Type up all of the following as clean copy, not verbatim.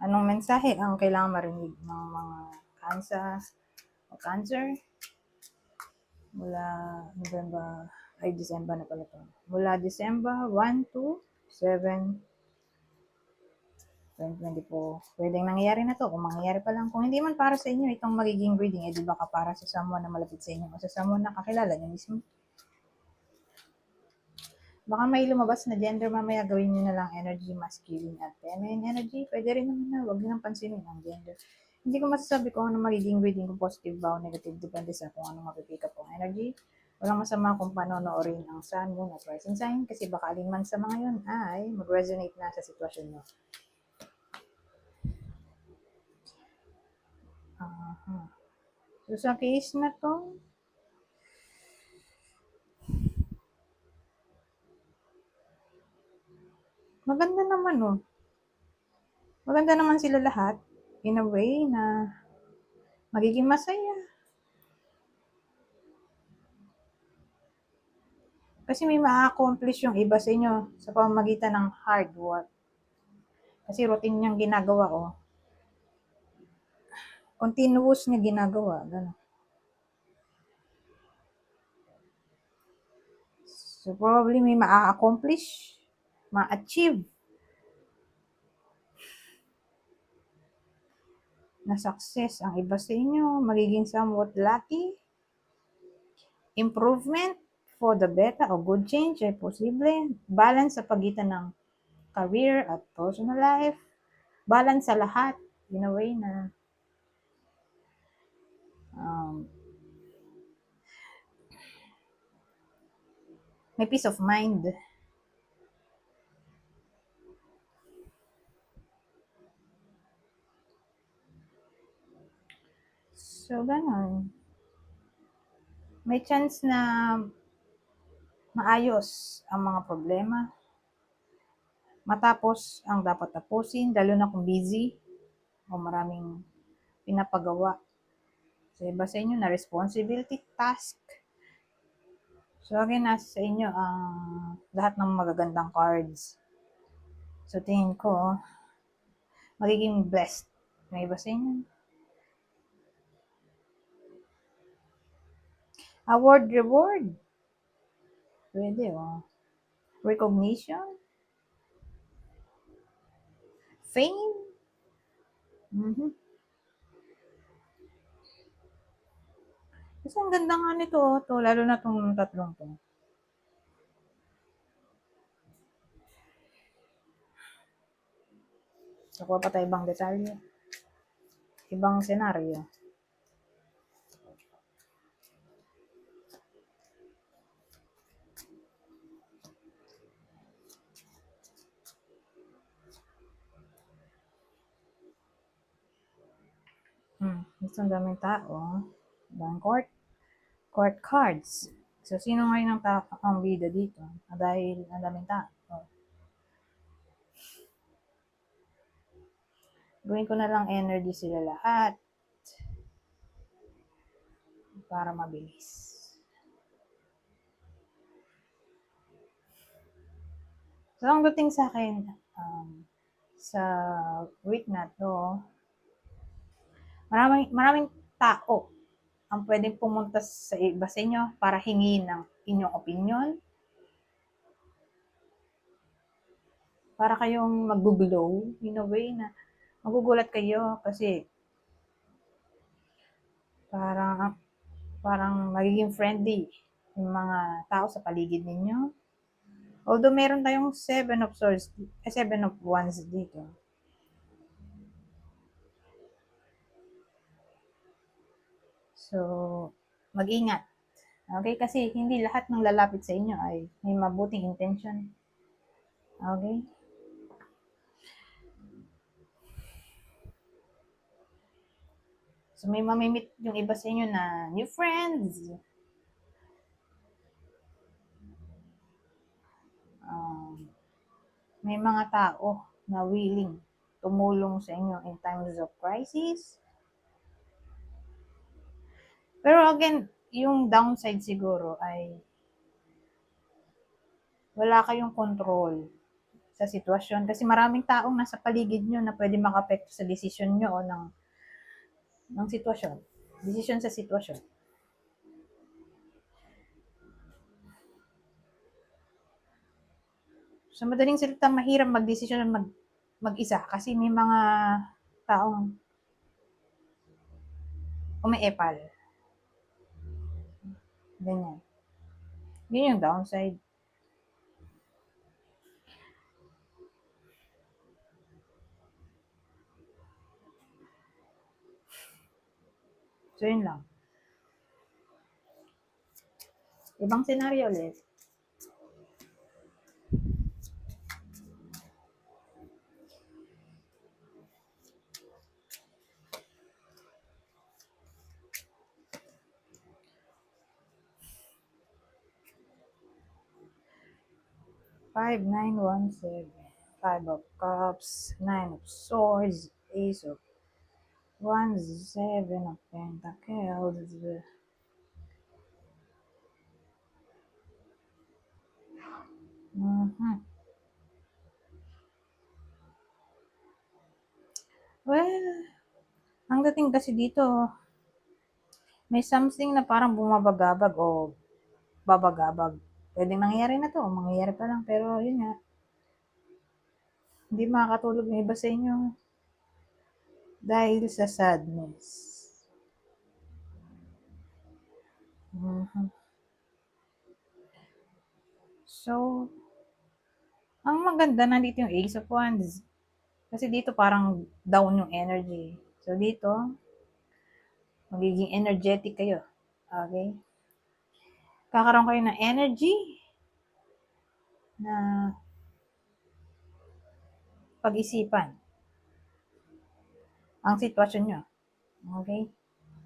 Anong mensahe ang kailangan marinig ng mga cancer mula November, ay December na pala ito. Mula December 1 to 7, 2024. Pwedeng nangyayari na to. Kung mangyayari pa lang. Kung hindi man para sa inyo, itong magiging reading, di baka para sa someone na malapit sa inyo o sa someone na kakilala nyo mismo. Baka may lumabas na gender mamaya, gawin nyo na lang energy, masculine at feminine energy. Pwede rin naman na, huwag nyo nang pansinin ang gender. Hindi ko masasabi kung ano magiging reading, kung positive ba o negative, depende sa kung ano mapipick up kong energy. Walang masama kung panonoorin ang sun, moon at rising sign kasi baka alin man sa mga yun ay mag-resonate na sa sitwasyon nyo. So sa case na to, maganda naman oh. Maganda naman sila lahat in a way na magiging masaya. Kasi may ma-accomplish yung iba sa inyo sa pamamagitan ng hard work. Kasi routine niyang ginagawa oh. Continuous niya ginagawa. Ganun. So probably may ma-accomplish, ma-achieve na success ang iba sa inyo. Magiging somewhat lucky. Improvement for the better o good change ay posible. Balance sa pagitan ng career at personal life. Balance sa lahat in a way na may peace of mind. So, ganun. May chance na maayos ang mga problema. Matapos ang dapat tapusin, lalo na kung busy o maraming pinapagawa sa iba sa inyo na responsibility, task. So, again, nasa sa inyo ang lahat ng magagandang cards. So, tingin ko, magiging blessed ng iba sa inyo. Award, reward. Pwede, oh. Recognition. Fame. Kasi ang ganda nga nito, to, lalo na itong tatlong to. Nakuha pa tayo ibang detalye. Ibang senaryo. Gusto ang daming tao. Ibang court cards. So, sino ngayon ang bida dito? Dahil ang daming tao. Gawin ko na lang energy sila lahat para mabilis. So, ang dating sa akin, sa week na to, maraming tao ang pwedeng pumunta sa iba sa inyo para hingin ng inyong opinion. Para kayong mag-glow in a way na magugulat kayo kasi parang magiging friendly yung mga tao sa paligid ninyo. Although meron tayong 7 of swords, 7 of wands dito. So, mag-ingat. Okay? Kasi hindi lahat ng lalapit sa inyo ay may mabuting intention. Okay? So, may mamimit yung iba sa inyo na new friends. May mga tao na willing tumulong sa inyo in times of crisis. Pero again, yung downside siguro ay wala kayong control sa sitwasyon. Kasi maraming taong nasa paligid nyo na pwede makapekto sa desisyon nyo o ng sitwasyon. Desisyon sa sitwasyon. Sa madaling salita, mahirap magdesisyon mag-isa kasi may mga taong umiepal. Ganyan. Yun yung downside. So, yun lang. Ibang senaryo ulit. Five, 9, 1, 7. Five of Cups, Nine of Swords, Ace of Wands, Seven of Pentacles. Mm-hmm. Well, ang dating kasi dito, may something na parang bumabagabag o babagabag. Pwedeng nangyayari na to, o mangyayari pa lang. Pero yun nga, hindi makakatulog ng iba sa inyo dahil sa sadness. Mm-hmm. So, ang maganda nandito yung Ace of Wands. Kasi dito parang down yung energy. So dito, magiging energetic kayo. Okay? Kakaroon kayo ng energy na pag-isipan ang sitwasyon nyo. Okay?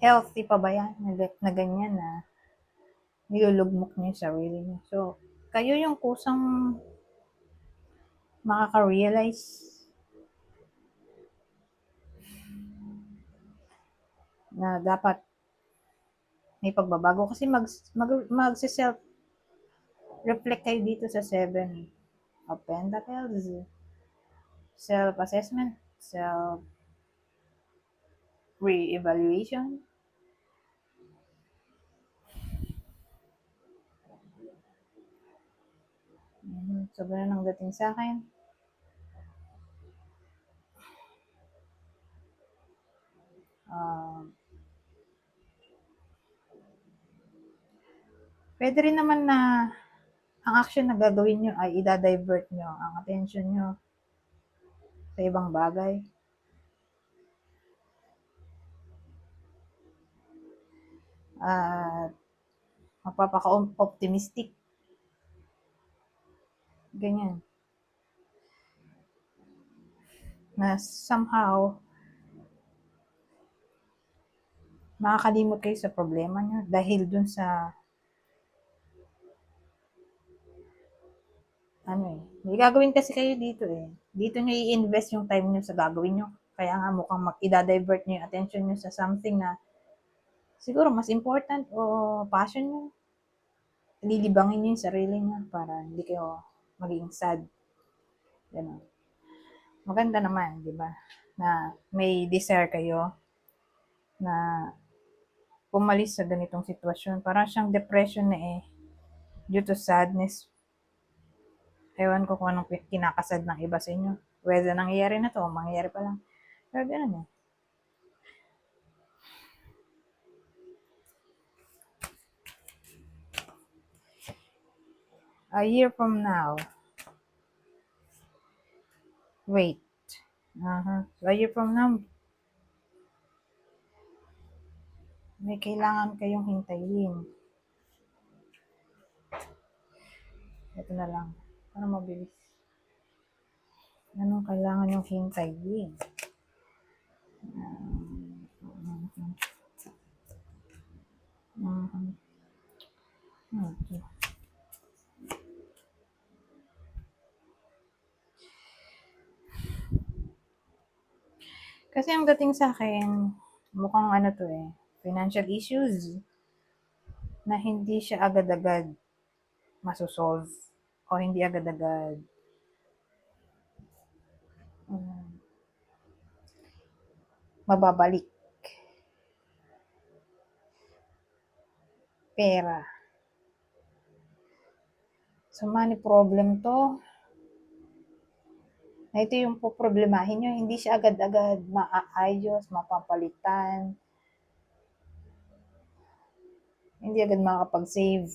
Healthy pa ba yan? Na ganyan na nilulugmok nyo yung sarili nyo. So, kayo yung kusang makaka-realize na dapat may pagbabago. Kasi mag-self reflect kayo dito sa 7 of Pentacles. Self-assessment, self-re-evaluation. So, ganun ang dating sa akin. Pwede rin naman na ang action na gagawin nyo ay i-divert nyo ang attention nyo sa ibang bagay. At mapapaka-optimistic. Ganyan. Na somehow, makakalimot kayo sa problema nyo dahil dun sa may gagawin kasi kayo dito eh. Dito nyo i-invest yung time nyo sa gagawin nyo. Kaya nga mukhang i-divert nyo yung attention nyo sa something na siguro mas important o passion nyo. Lilibangin nyo yung sarili nyo para hindi kayo maging sad. Ganun. Maganda naman, di ba? Na may desire kayo na pumalis sa ganitong sitwasyon. Parang siyang depression na eh. Due to sadness. Ewan ko kung anong kinakasad ng iba sa inyo. Whether nangyayari na to o mangyayari pa lang. Pero ganun eh. A year from now. Wait. So, a year from now, may kailangan kayong hintayin. Ito na lang. Para mabilis. Anong kailangan yung hintayin? Okay. Kasi ang dating sa akin, mukhang ano to eh, financial issues na hindi siya agad-agad masosolve o hindi agad-agad mababalik pera. So, money problem to. Na ito yung poproblemahin nyo, hindi siya agad-agad maaayos, mapapalitan, hindi agad makakapag-save.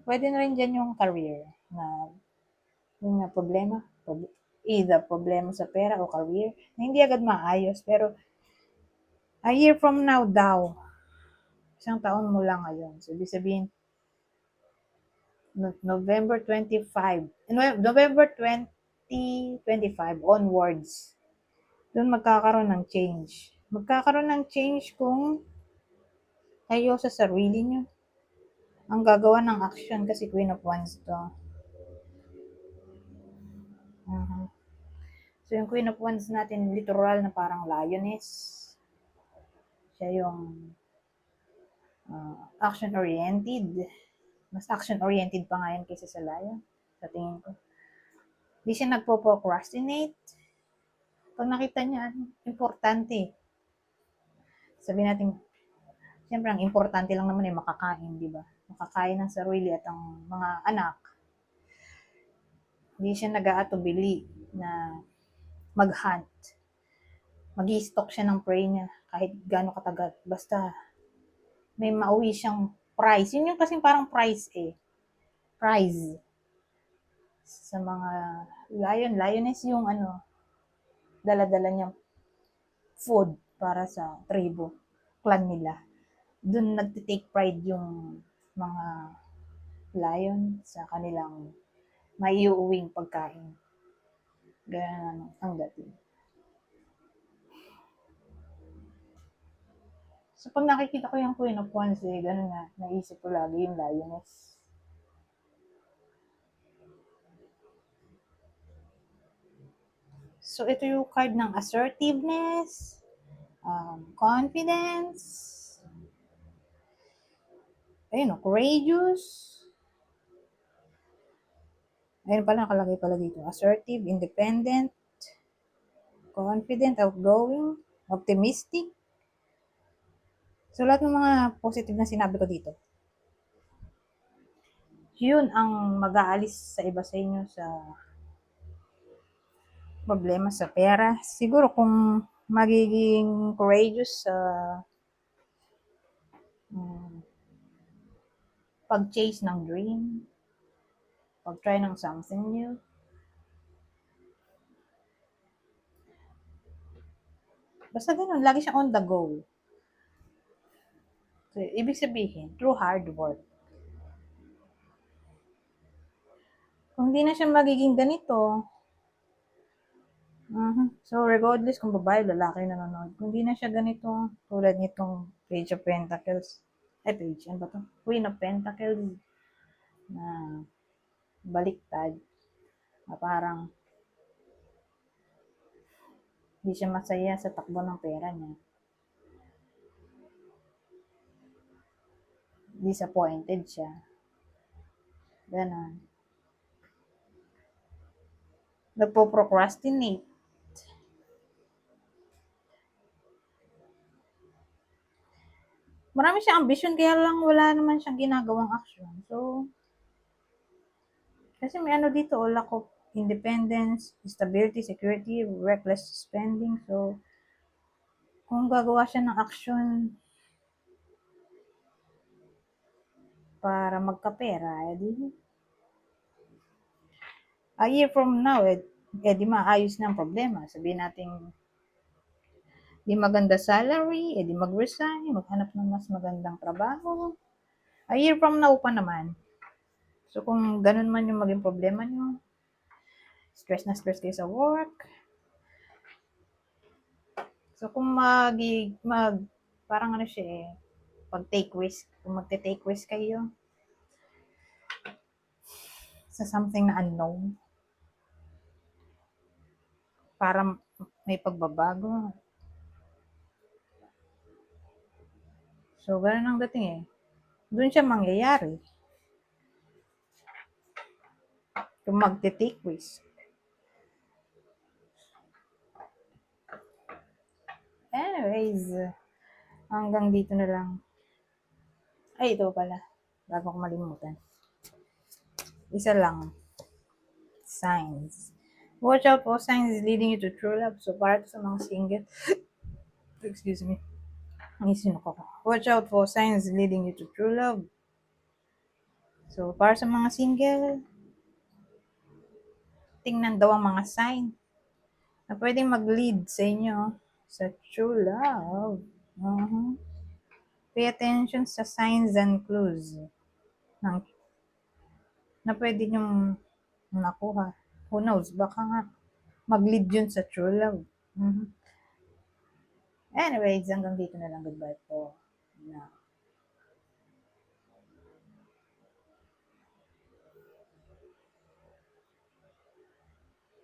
Pwede na rin dyan yung career na yung nga problema, either problema sa pera o career na hindi agad maayos. Pero a year from now daw, isang taon mo lang ngayon. So, ibig sabihin, November 25, November 2025 onwards, doon magkakaroon ng change. Magkakaroon ng change kung kayo sa sarili nyo ang gagawa ng action kasi Queen of Wands to. So, yung Queen of Wands natin, literal na parang lioness. Siya yung action-oriented. Mas action-oriented pa nga yan kaysa sa lion, sa tingin ko. Hindi siya nagpo-procrastinate. Pag nakita niya, importante. Sabihin natin, siyempre, ang importante lang naman ay makakain, di ba? Makakain ng sarili at ang mga anak. Hindi siya nag-aatubili na mag-hunt. Mag-i-stock siya ng prey niya kahit gaano katagal. Basta may mauwi siyang prize. Yun yung kasing parang prize eh. Prize. Sa mga lioness yung dala-dala niyang food para sa tribo, clan nila. Doon nagtitake pride yung mga lion sa kanilang maiuuwing pagkain. Ganun ang dating. So, pag nakikita ko yung Queen of Wands, ganun nga, naisip ko lagi yung lioness. So, ito yung card ng assertiveness, confidence, ayun, courageous. Ayun pala, nakalagay pala dito. Assertive, independent, confident, outgoing, optimistic. So, lahat ng mga positive na sinabi ko dito, yun ang mag-aalis sa iba sa inyo sa problema sa pera. Siguro kung magiging courageous sa pag-chase ng dream, pag-try ng something new, basta ganun, lagi siyang on the go. So, ibig sabihin, through hard work. Kung hindi na siya magiging ganito, so regardless kung babae, lalaki nanonood, kung hindi na siya ganito, tulad nitong Page of Pentacles, Page, ano ba to? Queen of Pentacles, na baliktad, na parang hindi siya masaya sa takbo ng pera niya. Disappointed siya. Ganon. Nagpo-procrastinate. Marami siyang ambisyon, kaya lang wala naman siyang ginagawang action. So, kasi may dito, lack of independence, stability, security, reckless spending. So, kung gagawa siya ng action para magkapera, edi a year from now, edi maayos na ang problema. Sabihin natin, di maganda salary, edi mag-resign, maghanap ng mas magandang trabaho. A year from now pa naman. So, kung ganun man yung maging problema nyo, stress na stress kayo sa work. So, kung parang siya pag-take risk, kung magte-take risk kayo sa something na unknown, para may pagbabago. So, ganun ang dating Doon siya mangyayari. Kung magte-take risk. Anyways, hanggang dito na lang. Ay, ito pala. Bago ko malimutan. Isa lang. Signs. Watch out for signs leading you to true love. So, para to sa mga single. Excuse me. Isin ko. Watch out for signs leading you to true love. So, para sa mga single, tingnan daw ang mga sign na pwedeng mag-lead sa inyo sa true love. Pay attention sa signs and clues ng, na pwede nyong nakuha. Who knows, baka nga mag-lead yun sa true love. Anyways, hanggang dito na lang. Goodbye po.